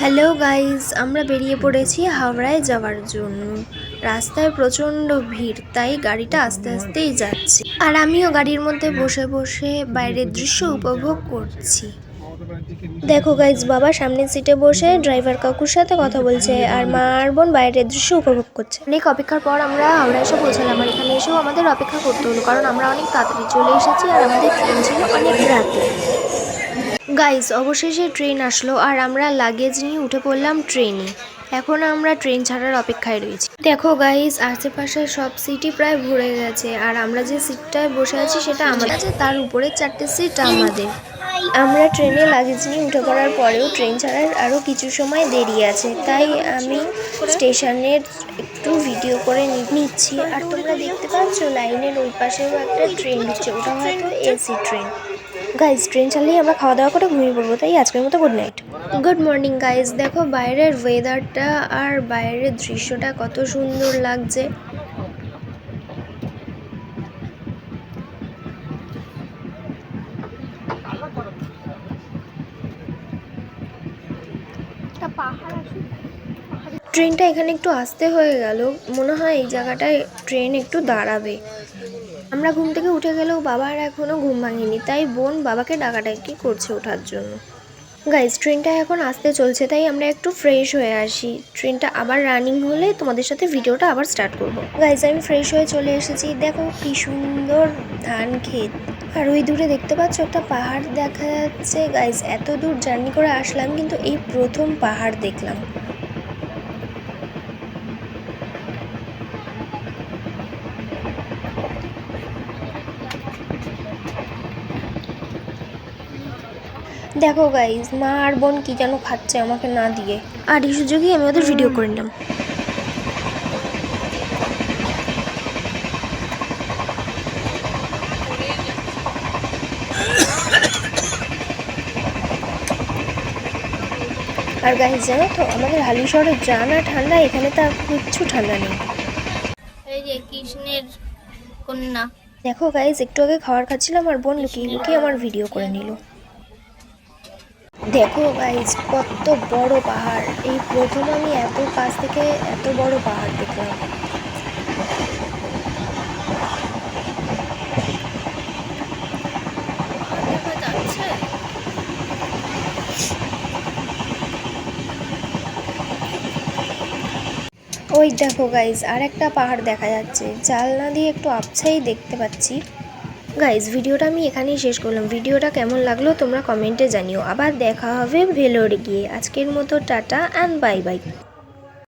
Hello guys, আমরা বেরিয়ে পড়েছি হাওড়ায় যাওয়ার জন্য। রাস্তায় প্রচণ্ড ভিড়, তাই গাড়িটা আস্তে আস্তেই যাচ্ছে। আর আমিও গাড়ির মধ্যে বসে বসে বাইরের দৃশ্য উপভোগ করছি। দেখো গাইজ, বাবা সামনের সিটে বসে ড্রাইভার কাকুর সাথে কথা বলছে, আর মা আর বোন বাইরের দৃশ্য উপভোগ করছে। অনেক অপেক্ষার পর আমরা হাওড়া এসে পৌঁছালাম, আর এখানে এসেও আমাদের অপেক্ষা করতে হলো, কারণ আমরা অনেক তাড়াতাড়ি চলে এসেছি আর আমাদের ট্রেন ছিল অনেক রাতে। গাইজ, অবশেষে ট্রেন আসলো আর আমরা লাগেজ নিয়ে উঠে পড়লাম ট্রেনে। এখন আমরা ট্রেন ছাড়ার অপেক্ষায় রয়েছি। দেখো গাইজ, আশেপাশে সব সিটই প্রায় ভরে গেছে, আর আমরা যে সিটটায় বসে আছি সেটা আমাদের আছে, তার উপরে 4টে সিট আমাদের। আমরা ট্রেনে লাগেজ নিয়ে উঠে পড়ার পরেও ট্রেন ছাড়ার আরও কিছু সময় দেরি আছে, তাই আমি স্টেশনের একটু ভিডিও করে নিচ্ছি। আর তোমরা দেখতে পাচ্ছ লাইনের ওই পাশেও একটা ট্রেন ঢুকছে, ওটা হয়তো এসি ট্রেন। গাইজ, ট্রেন চালিয়ে আমরা খাওয়া দাওয়া করে ঘুমিয়ে পড়বো, তাই আজকের মতো good night. Good morning guys, দেখো বাইরের ওয়েদারটা আর বাইরের দৃশ্যটা কত সুন্দর লাগছে। ট্রেনটা এখানে একটু আসতে হয়ে গেল, মনে হয় এই জায়গাটায় ট্রেন একটু দাঁড়াবে। আমরা ঘুম থেকে উঠে গেলেও বাবার এখনও ঘুম ভাঙেনি, তাই বোন বাবাকে ডাকাডাকি করছে ওঠার জন্য। গাইজ, ট্রেনটা এখন আসতে চলছে, তাই আমরা একটু ফ্রেশ হয়ে আসি। ট্রেনটা আবার রানিং হলে তোমাদের সাথে ভিডিওটা আবার স্টার্ট করব। গাইজ, আমি ফ্রেশ হয়ে চলে এসেছি। দেখো কি সুন্দর ধান ক্ষেত, আর ওই দূরে দেখতে পাচ্ছ একটা পাহাড় দেখা যাচ্ছে। গাইজ, এত দূর জার্নি করে আসলাম, কিন্তু এই প্রথম পাহাড় দেখলাম। দেখো গাইজ, মা আর বোন কি যেন খাচ্ছে আমাকে না দিয়ে, আর এই সুযোগেই আমি ওদের ভিডিও করে নিলাম। আর গাইজ, জানো তো আমাদের হালিশহরে যা না ঠান্ডা, এখানে তো আর কিচ্ছু ঠান্ডা নেই। এই যে কৃষ্ণের কন্যা। দেখো গাইজ, একটু আগে খাবার খাচ্ছিলাম আর বোন লুকিয়ে লুকিয়ে আমার ভিডিও করে নিল। দেখো গাইজ, কত বড় পাহাড়! এই প্রথম আমি এত কাছ থেকে এত বড় পাহাড় দেখলাম। দেখা যাচ্ছে। ওই দেখো গাইজ, আর একটা পাহাড় দেখা যাচ্ছে, জানলা দিয়ে একটু আবছাই দেখতে পাচ্ছি। গাইজ, ভিডিওটা আমি এখানেই শেষ করলাম। ভিডিওটা কেমন লাগলো তোমরা কমেন্টে জানিও। আবার দেখা হবে ভেলোরে গিয়ে। আজকের মতো টাটা অ্যান্ড বাই বাই।